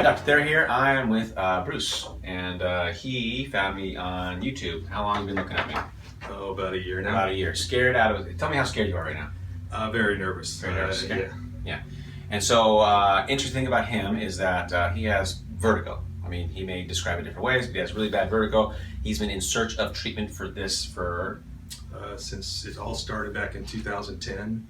Hi, Dr. Thayer here. I am with Bruce, and he found me on YouTube. How long have you been looking at me? Oh, about a year now. About a year. Scared out of it. Tell me how scared you are right now. Very nervous. Very nervous. Yeah. And so, interesting thing about him is that he has vertigo. I mean, he may describe it different ways, but he has really bad vertigo. He's been in search of treatment for this for... Since it all started back in 2010.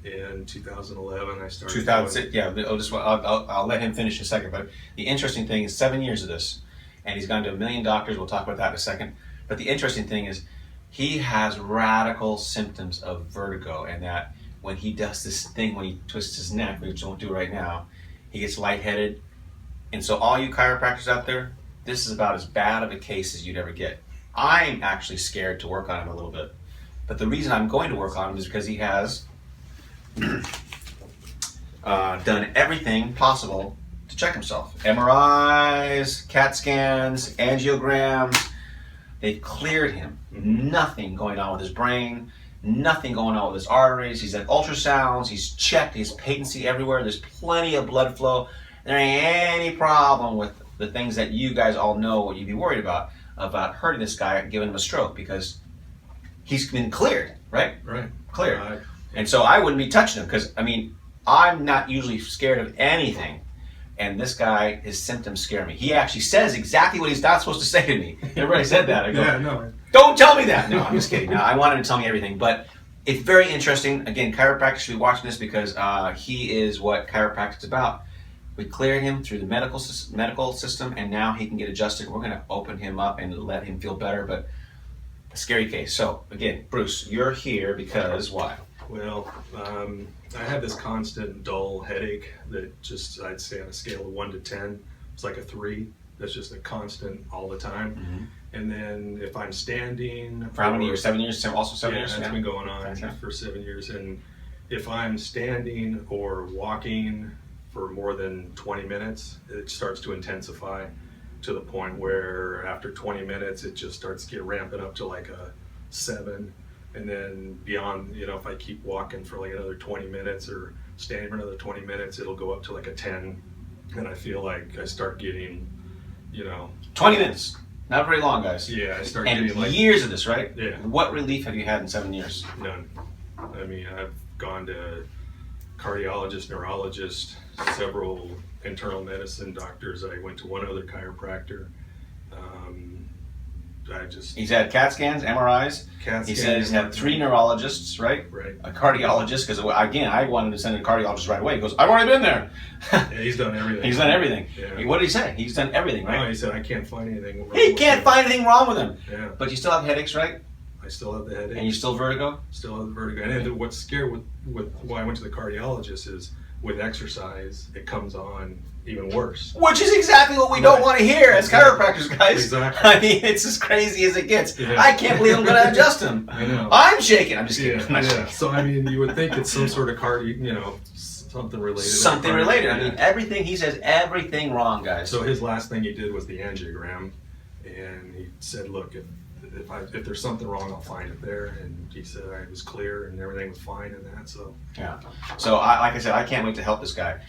In 2011, I started. 2006, yeah. I'll let him finish in a second. But the interesting thing is 7 years of this, and he's gone to 1 million doctors. We'll talk about that in a second. But the interesting thing is he has radical symptoms of vertigo, and that when he does this thing, when he twists his neck, which we won't do right now, he gets lightheaded. And so all you chiropractors out there, this is about as bad of a case as you'd ever get. I'm actually scared to work on him a little bit. But the reason I'm going to work on him is because he has done everything possible to check himself. MRIs, CAT scans, angiograms. They've cleared him. Nothing going on with his brain, nothing going on with his arteries. He's had ultrasounds, he's checked, he's patency everywhere. There's plenty of blood flow. There ain't any problem with the things that you guys all know what you'd be worried about hurting this guy and giving him a stroke, because he's been cleared, right? Right. Cleared. And so I wouldn't be touching him because, I mean, I'm not usually scared of anything. And this guy, his symptoms scare me. He actually says exactly what he's not supposed to say to me. Everybody said that. I go, yeah, no. Don't tell me that. No, I'm just kidding. No, I want him to tell me everything. But it's very interesting. Again, chiropractors should be watching this because he is what chiropractic is about. We cleared him through the medical system, and now he can get adjusted. We're going to open him up and let him feel better. But a scary case. So, again, Bruce, you're here because why? Well, I have this constant dull headache that just, I'd say on a scale of 1 to 10, it's like a 3. That's just a constant all the time. Mm-hmm. And then if I'm standing... For how many years? 7 years? Also 7 years? Yeah, it's been going on for 7 years. And if I'm standing or walking for more than 20 minutes, it starts to intensify to the point where after 20 minutes, it just starts to get ramping up to like a 7. And then beyond, if I keep walking for like another 20 minutes or standing for another 20 minutes, it'll go up to like a 10. And I feel like I start getting, 20 minutes. Not very long, guys. Yeah, I start and getting like... years of this, right? Yeah. What relief have you had in 7 years? None. I mean, I've gone to cardiologist, neurologist, several internal medicine doctors. I went to one other chiropractor. He's had CAT scans, MRIs. He said he's had 3 neurologists, right? Right. A cardiologist, because again, I wanted to send a cardiologist right away. He goes, I've already been there. Yeah, he's done everything. He's done everything. Yeah. What did he say? He's done everything, right? No, he said, I can't find anything wrong He with can't him. find anything wrong with him. Yeah. But you still have headaches, right? I still have the headache. And you still vertigo? Still have the vertigo. And what's scary with why I went to the cardiologist is with exercise, it comes on even worse. Which is exactly what we don't want to hear as chiropractors, guys. Exactly. I mean, it's as crazy as it gets. Yeah. I can't believe I'm going to adjust him. I know. I'm shaking. I'm just kidding. Yeah, I'm not yeah. shaking. So, I mean, you would think it's some sort of something related. Something related. I Yeah. mean, everything, he says everything wrong, guys. So his last thing he did was the angiogram, and he said, look, if there's something wrong, I'll find it there. And he said I was clear and everything was fine and that. So yeah. So like I said, I can't wait to help this guy.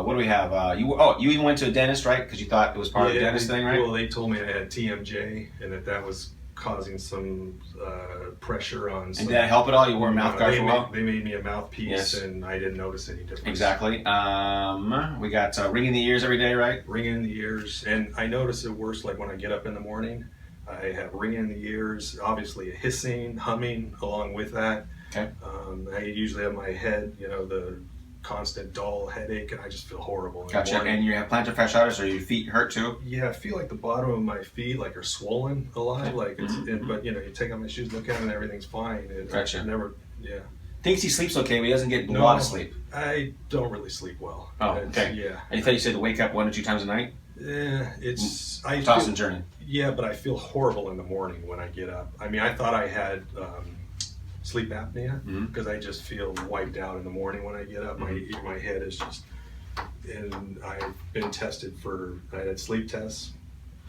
What do we have? You even went to a dentist, right? Because you thought it was part of the dentist thing, right? Well, they told me I had TMJ and that was causing some pressure on. And did that help at all? You wore a mouth guard for a while? They made me a mouthpiece, yes. And I didn't notice any difference. Exactly. We got ringing the ears every day, right? Ringing in the ears, and I notice it worse like when I get up in the morning. I have ringing in the ears, obviously a hissing, humming along with that. Okay. I usually have my head, the constant dull headache, and I just feel horrible. Gotcha. And you have plantar fasciitis, or your feet hurt too? Yeah, I feel like the bottom of my feet are swollen a lot. Like it's, but you take off my shoes, look at them, and everything's fine. Gotcha. Never, yeah. Thinks he sleeps okay, but he doesn't get a lot of sleep. I don't really sleep well. Oh, okay. Yeah. And you thought you said to wake up 1 or 2 times a night? Yeah, it's toss and turning. Yeah, but I feel horrible in the morning when I get up. I mean, I thought I had sleep apnea because I just feel wiped out in the morning when I get up. My head is just, and I've been tested I had sleep tests.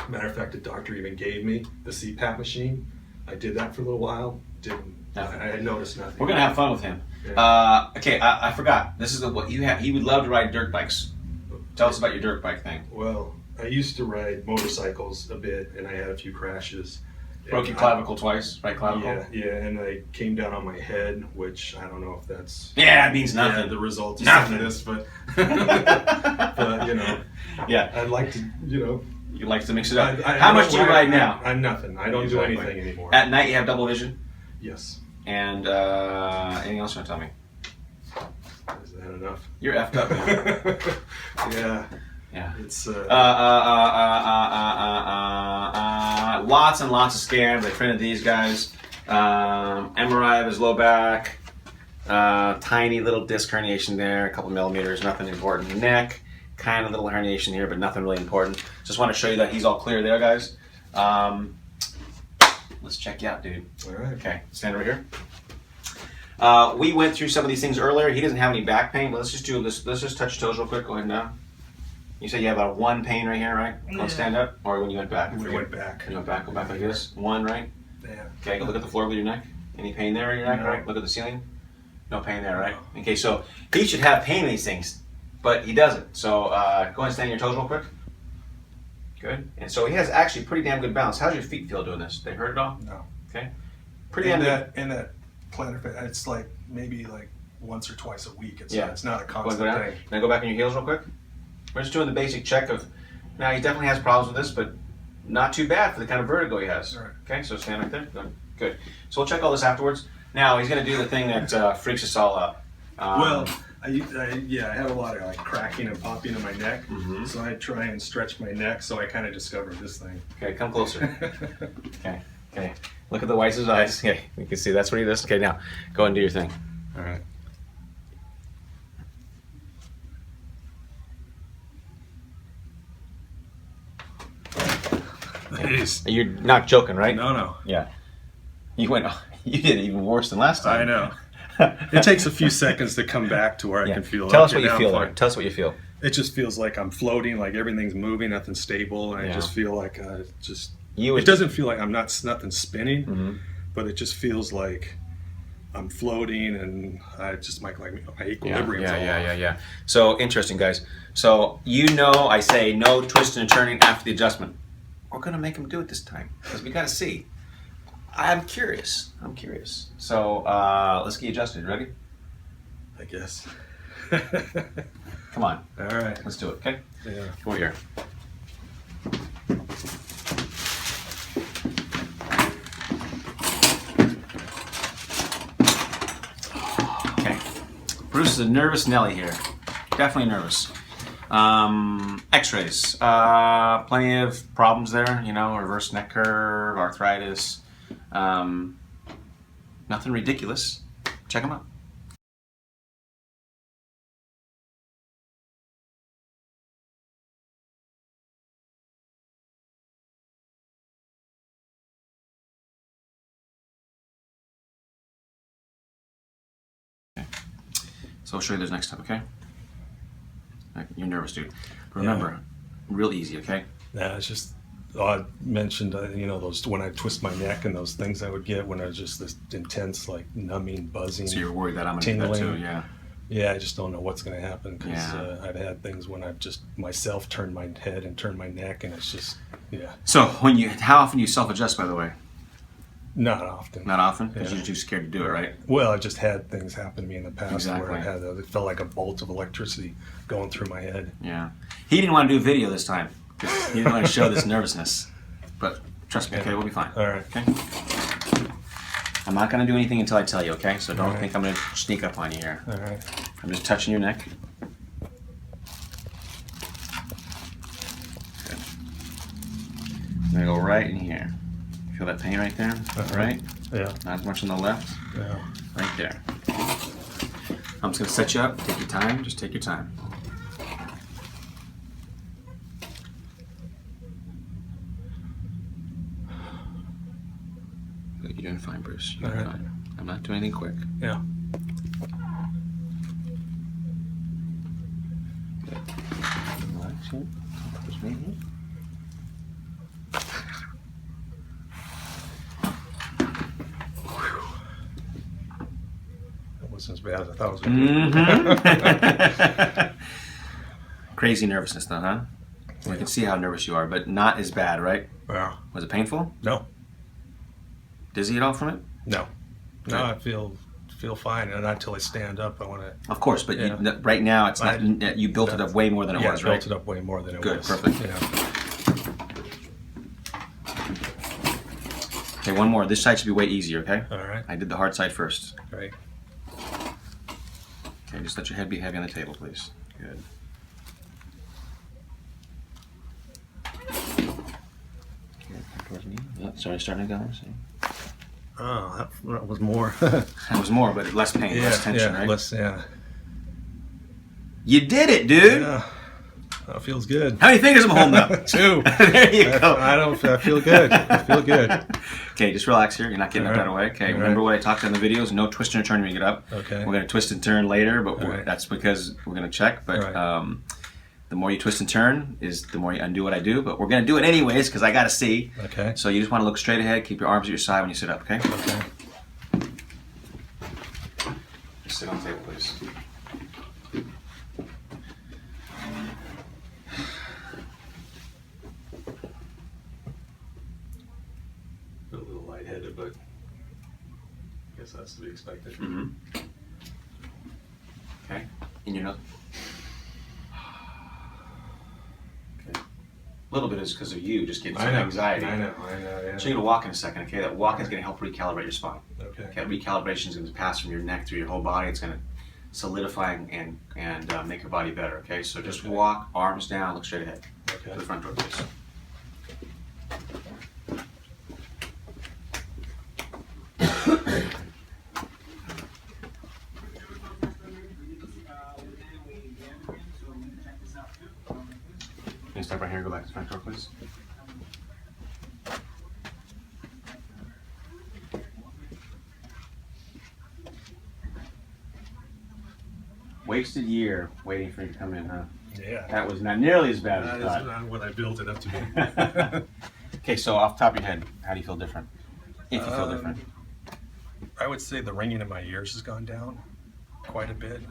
Matter of fact, the doctor even gave me the CPAP machine. I did that for a little while, didn't. Nothing. I noticed nothing. We're gonna have fun with him. Yeah. Okay, I forgot. This is what you have. He would love to ride dirt bikes. Tell us about your dirt bike thing. Well, I used to ride motorcycles a bit, and I had a few crashes. Broke your clavicle twice, right clavicle? Yeah, and I came down on my head, which I don't know if that's it means nothing. the result of Nothing. this, but but Yeah, I'd like to, you like to mix it up. I How much do you ride now? I'm nothing. I don't do anything anymore. At night you have double vision, Yes. and anything else you want to tell me? Is that enough? You're effed up, man. Yeah. Yeah. It's lots and lots of scans. I printed these guys. MRI of his low back. Tiny little disc herniation there, a couple millimeters, nothing important. Neck, kind of little herniation here, but nothing really important. Just want to show you that he's all clear there, guys. Let's check you out, dude. all right. Okay, stand over here. We went through some of these things earlier. He doesn't have any back pain, but let's just do this. Let's just touch toes real quick. Go ahead and down. You said you have a one pain right here, right? Yeah. Go stand up, or when you went back? When I went back. You went back. Go back like this. One, right? Yeah. Okay. Go look at the floor with your neck. Any pain there in your neck? No. Right. Look at the ceiling. No pain there, right? Okay. So he should have pain in these things, but he doesn't. So go ahead and stand on your toes real quick. Good. And so he has actually pretty damn good balance. How's your feet feel doing this? They hurt at all? No. Okay. Pretty damn good. And that plantar, it's like maybe like once or twice a week. It's Yeah. It's not a Go constant down. thing. Now go back on your heels real quick. We're just doing the basic check of. Now he definitely has problems with this, but not too bad for the kind of vertigo he has. All right. Okay, so stand right there. Good. Good. So we'll check all this afterwards. Now he's going to do the thing that freaks us all out. Well, I have a lot of like cracking and popping in my neck, Mhm. so I try and stretch my neck. So I kind of discovered this thing. Okay, come closer. Okay. Okay. Look at the whites of his eyes. Okay, you can see that's what he does. Okay, now go and do your thing. All right. Jeez. You're not joking, right? No. Yeah. You went. You did it even worse than last time. I know. It takes a few seconds to come back to where I can feel. Tell up us what here. you Now feel. I'm There. fine. Tell us what you feel. It just feels like I'm floating, like everything's moving, nothing's stable, and Yeah. I just feel like just. You. It doesn't feel like nothing spinning, Mhm. but it just feels like I'm floating, and I just my equilibrium's all off. Yeah. So interesting, guys. So I say no twisting and turning after the adjustment. We're gonna make him do it this time because we gotta see. I'm curious. So let's get you adjusted. Ready? I guess. Come on. All right. Let's do it. Okay. Yeah. Come over here. Okay. Bruce is a nervous Nelly here. Definitely nervous. X-rays. Plenty of problems there. Reverse neck curve, arthritis. Nothing ridiculous. Check them out. So I'll show you those next time, okay? You're nervous, dude. Remember, real easy, okay? Yeah, it's just. I mentioned, those when I twist my neck and those things I would get when I was just this intense, like numbing, buzzing. So you're worried that I'm gonna do that tingling. too, yeah. Yeah, I just don't know what's going to happen because Yeah. I've had things when I've just myself turned my head and turned my neck, and it's just, yeah, So how often do you self-adjust, by the way? not often. Not often, because Yeah. you're too scared to do it, right? Well, I've just had things happen to me in the past where Exactly. it felt like a bolt of electricity going through my head. Yeah. He didn't want to do video this time. 'Cause he didn't want to show this nervousness. But trust me, okay, we'll be fine. All right. Okay? I'm not going to do anything until I tell you, okay? So don't All right. think I'm going to sneak up on you here. All right. I'm just touching your neck. Good. I'm going to go right in here. Feel that pain right there? Right? Yeah. Not as much on the left. Yeah. Right there. I'm just going to set you up. Take your time. Just take your time. You're doing fine, Bruce. You're doing All right. fine. I'm not doing anything quick. Yeah. Relax here. Just right here. wasn't as bad as I thought it was going to be. Crazy nervousness though, huh? I can see how nervous you are, but not as bad, right? Yeah. Was it painful? No. Dizzy at all from it? No. Good. No, I feel fine, and not until I stand up. I want to. Of course, but Yeah. right now it's not. You built it up way more than it was, I right? built it up way more than it Good, was. perfect. Yeah. Okay, one more. This side should be way easier, okay? All right. I did the hard side first. Great. Okay, just let your head be heavy on the table, please. Good. Okay, towards me. Oh, sorry, starting to go. See? Oh, that was more. That was more, but less pain, less tension, right? Less, yeah. You did it, dude! Yeah. That feels good. How many fingers am I holding up? 2. There you go. I feel good. I feel good. Okay, just relax here. You're not getting up right away. Okay, remember what I talked about in the videos? No twist and turn when you get up. Okay. We're going to twist and turn later, but Right. that's because we're going to check. But the more you twist and turn is the more you undo what I do. But we're going to do it anyways because I got to see. Okay. So you just want to look straight ahead. Keep your arms at your side when you sit up, okay? Okay. Just sit on the table, please. A little lightheaded, but I guess that's to be expected. Mm-hmm. Okay. In your nose. Okay. A little bit is because of you just getting some anxiety. I know, yeah. So you're going to walk in a second, okay? That walk is going to help recalibrate your spine. Okay. That recalibration is going to pass from your neck through your whole body. It's going to solidify and make your body better, okay? So just walk, arms down, look straight ahead. Okay. To the front door, please. Can you stop right here and go back to the front door, please? Wasted year waiting for you to come in, huh? Yeah. That was not nearly as bad as That you is thought. not what I built it up to be. Okay, so off the top of your head, how do you feel different? If you feel different. I would say the ringing in my ears has gone down quite a bit.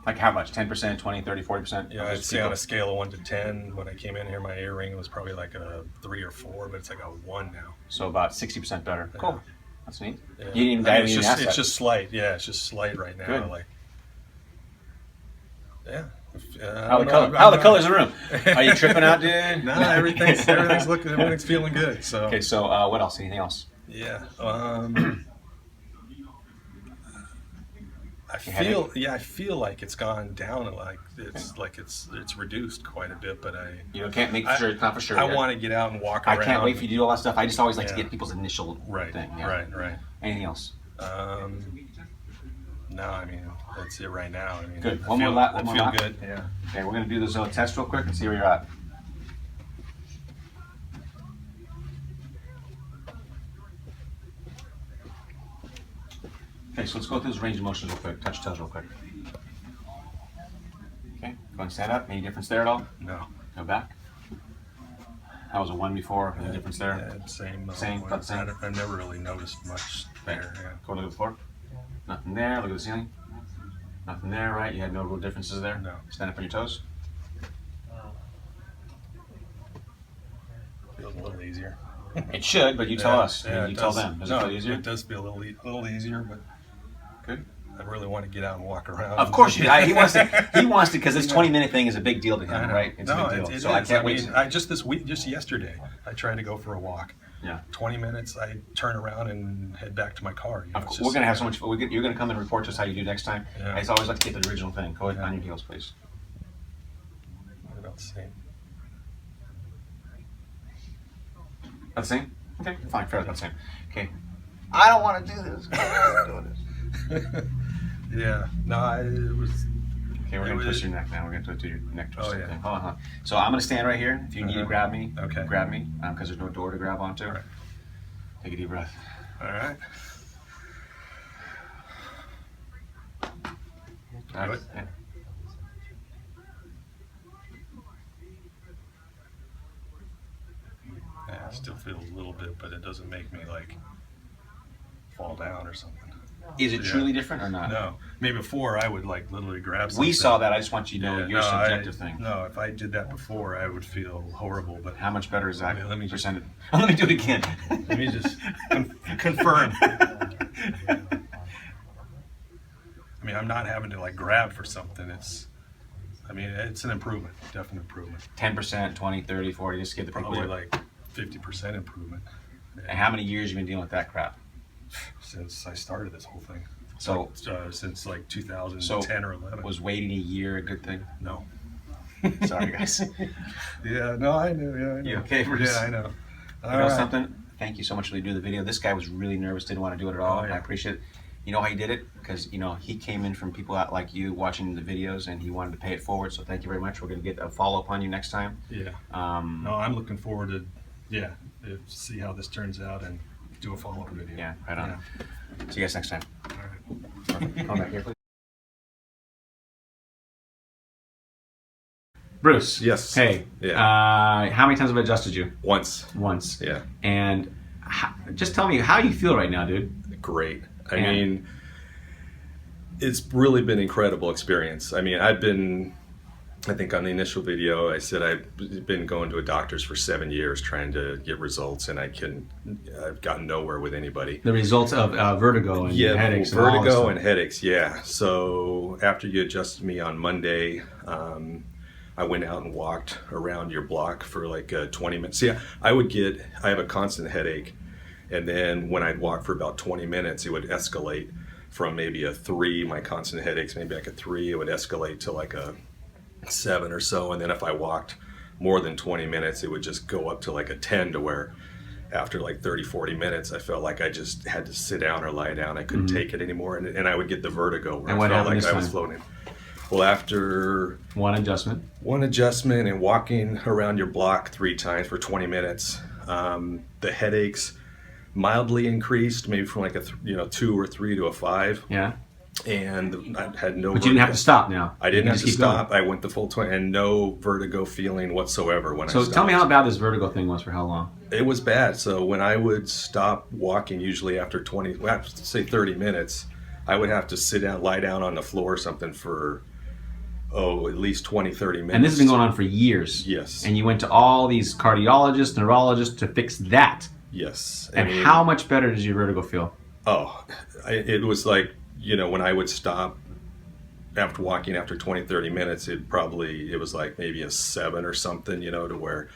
Like how much? 10%, 20, 30, 40%? Yeah, I'd say on a scale of 1 to 10, when I came in here, my ear ring was probably like a 3 or 4, but it's like a 1 now. So about 60% better. Yeah. Cool. That's neat. Yeah. You didn't even I dive mean, in and it's just slight. Yeah, it's just slight right now. Good. Like, yeah. How the colors in the room? Are you tripping out, dude? No, everything's feeling good. So Okay, so what else? Anything else? yeah. I feel like it's gone down, and like it's reduced quite a bit, but You can't make for sure. It's not for sure. I yet. want to get out and walk I around. can't wait for you to do all that stuff. I just always like to Yeah. get people's initial Right, thing. Yeah. right. Anything else? No, I mean that's it right now. I mean, Good. I One more feel- lap. I One more feel lap. good. Yeah. Okay, we're gonna do this test real quick and see where you're at. Okay, so let's go through this range of motions real quick. Touch toes real quick. Okay, go and stand up. Any difference there at all? No. Go back. How was a 1 before? Any difference there? Yeah, same. Same, about the same. I've never really noticed much there. Yeah. Go look at the floor. Nothing there. Look at the ceiling. Nothing there, right? You had no real differences there? No. Stand up on your toes. Feels a little easier. It should, but you tell us. Yeah, you it tell does. them. Does it No, feel easier? It does feel a little easier, but Good. I really want to get out and walk around. Of course you do. He wants to. He wants to because this 20-minute thing is a big deal to him, right? It's no, a big deal. it So I is. can't wait. mean, just yesterday, I tried to go for a walk. Yeah. 20 minutes, I turn around and head back to my car. You know, it's We're just- gonna have so much fun. You're gonna come and report to us how you do next time. Yeah. I just always like to get the original thing. Go ahead Yeah. on your heels, please. About the same. About the same? Okay, fine. Fair. About the same. Okay. I don't want to do this. I'm doing this. Yeah. No, it was. Okay, we're It gonna was- twist your neck now. We're gonna do your neck twist. Oh, yeah. Okay, hold on. So I'm gonna stand right here. If you need to grab me, Okay. grab me, because there's no door to grab onto. All right. Take a deep breath. All right. All right. Good. Yeah. Yeah, I still feel a little bit, but it doesn't make me like fall down or something. Is it truly different or not? No. Maybe before I would like literally grab something. We saw that. I just want you to know Yeah, your no, subjective thing. No, if I did that before, I would feel horrible. But How much better is that? Let me just- percentage? Let me do it again. let me just confirm. I mean, I'm not having to like grab for something. It's an improvement, definite improvement. 10%, 20, 30, 40, just give the people. Probably like 50% improvement. And how many years you been dealing with that crap? Since I started this whole thing. So, Since like 2010 so or 11. was waiting a year a good thing? No. Sorry, guys. Yeah, no, I know. Yeah, I know. You okay, Bruce? Yeah, I know. You know something? Thank you so much for doing the video. This guy was really nervous, didn't want to do it at all. Oh, yeah. I appreciate it. You know how he did it? Because, you know, he came in from people out like you watching the videos and he wanted to pay it forward. So thank you very much. We're going to get a follow-up on you next time. Yeah. No, I'm looking forward to, see how this turns out and do a follow-up video. Yeah, right on. Yeah. See you guys next time. All right. Come back here, please. Bruce. Yes. Hey. Yeah. How many times have I adjusted you? Once. Once. Yeah. And just tell me how you feel right now, dude. Great. I mean, it's really been an incredible experience. I mean, I think on the initial video, I said I've been going to a doctor's for 7 years trying to get results, and I've gotten nowhere with anybody. The results of vertigo and headaches. Vertigo and headaches, yeah. So after you adjusted me on Monday, I went out and walked around your block for like 20 minutes. See, I have a constant headache, and then when I'd walk for about 20 minutes, it would escalate from maybe a 3, my constant headaches, maybe like a 3, it would escalate to like a 7 or so, and then if I walked more than 20 minutes, it would just go up to like a 10, to where after like 30-40 minutes I felt like I just had to sit down or lie down. I couldn't take it anymore, and I would get the vertigo where I felt like I was floating. Well, after one adjustment and walking around your block 3 times for 20 minutes, the headaches mildly increased, maybe from like a 2 or 3 to a 5. Yeah. And I had no. But you didn't have to stop now. I didn't have to stop. I went the full 20 and no vertigo feeling whatsoever when I stopped. So tell me how bad this vertigo thing was, for how long? It was bad. So when I would stop walking, usually after 20, well, say 30 minutes, I would have to sit down, lie down on the floor or something for, at least 20, 30 minutes. And this has been going on for years. Yes. And you went to all these cardiologists, neurologists to fix that. Yes. And how much better does your vertigo feel? It was like, when I would stop after walking after 20, 30 minutes, it was like maybe a 7 or something, to where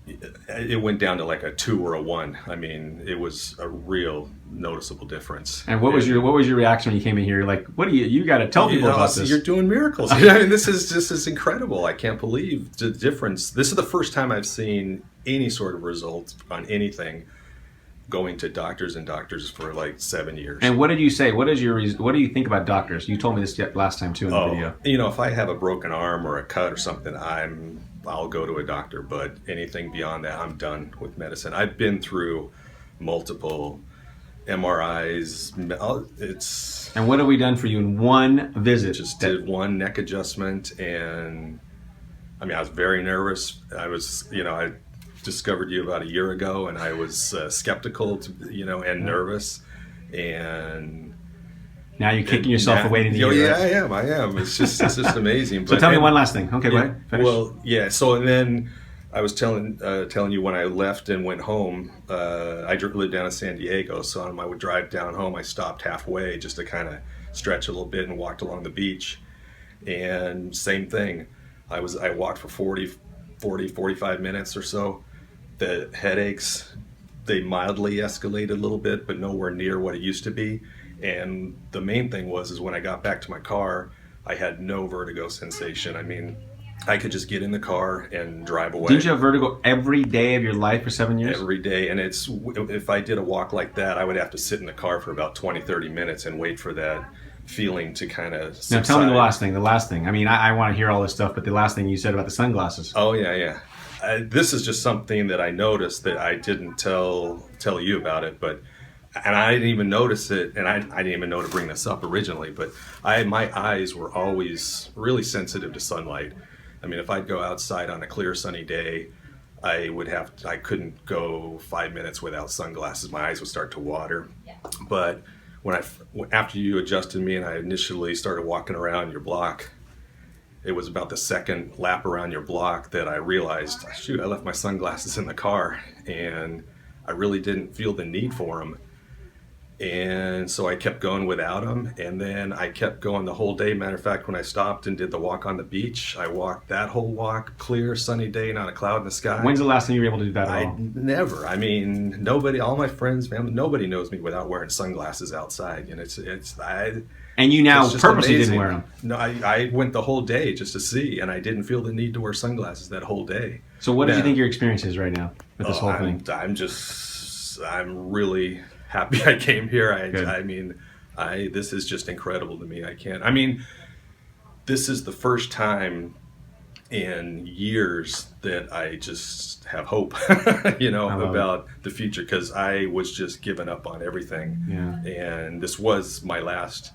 it went down to like a 2 or a 1. I mean, it was a real noticeable difference. And what was your reaction when you came in here? Like, what do you got to tell people about this? You're doing miracles. I mean, this is incredible. I can't believe the difference. This is the first time I've seen any sort of result on anything going to doctors for like 7 years. And what did you say? What do you think about doctors? You told me this last time too in the video. If I have a broken arm or a cut or something, I'll go to a doctor, but anything beyond that, I'm done with medicine. I've been through multiple MRIs. And what have we done for you in one visit? Just did one neck adjustment, and I mean, I was very nervous. I discovered you about a year ago, and I was skeptical, and nervous, and now you're kicking yourself away in the year. Yeah, I am. It's just amazing. So tell me one last thing. Okay, go ahead. Finish. Well, yeah. So and then I was telling you when I left and went home. I lived down in San Diego, so I would drive down home. I stopped halfway just to kind of stretch a little bit and walked along the beach. And same thing. I walked for 45 minutes or so. The headaches, they mildly escalated a little bit, but nowhere near what it used to be. And the main thing was when I got back to my car, I had no vertigo sensation. I mean, I could just get in the car and drive away. Did you have vertigo every day of your life for 7 years? Every day. And if I did a walk like that, I would have to sit in the car for about 20, 30 minutes and wait for that feeling to kind of subside. Now tell me the last thing. I mean, I want to hear all this stuff, but the last thing you said about the sunglasses. Oh, yeah. This is just something that I noticed that I didn't tell you about it, and I didn't even notice it, and I didn't even know to bring this up originally, but my eyes were always really sensitive to sunlight. I mean, if I'd go outside on a clear sunny day, I couldn't go 5 minutes without sunglasses. My eyes would start to water. But after you adjusted me and I initially started walking around your block, it was about the second lap around your block that I realized, shoot, I left my sunglasses in the car, and I really didn't feel the need for them. And so I kept going without them, and then I kept going the whole day. Matter of fact, when I stopped and did the walk on the beach, I walked that whole walk, clear, sunny day, not a cloud in the sky. When's the last time you were able to do that at all? Never. I mean, nobody, all my friends, family, nobody knows me without wearing sunglasses outside. And And you now it's just purposely amazing. didn't wear them. No, I went the whole day just to see, and I didn't feel the need to wear sunglasses that whole day. So what do you Now- think your experience is right now with this whole thing? I'm really happy I came here. Good. This is just incredible to me. This is the first time in years that I just have hope, about the future, because I was just giving up on everything. Yeah. And this was my last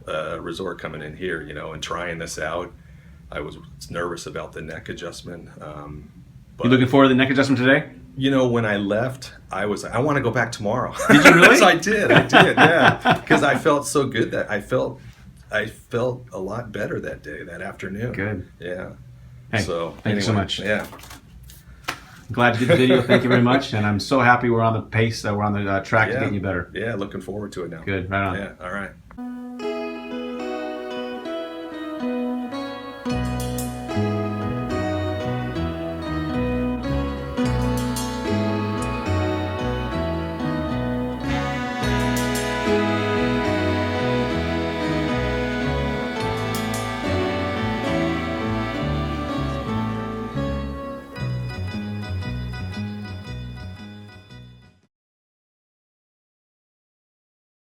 resort coming in here, and trying this out. I was nervous about the neck adjustment. You looking forward to the neck adjustment today? When I left, I was like, I want to go back tomorrow. Did you really? Yes, I did, yeah. Because I felt so good that I felt a lot better that day, that afternoon. Good. Yeah. Hey, So thank you so much. Yeah. Glad you did the video. Thank you very much. And I'm so happy we're on the pace, that we're on the track to getting you better. Yeah, looking forward to it now. Good. Right on. Yeah, all right.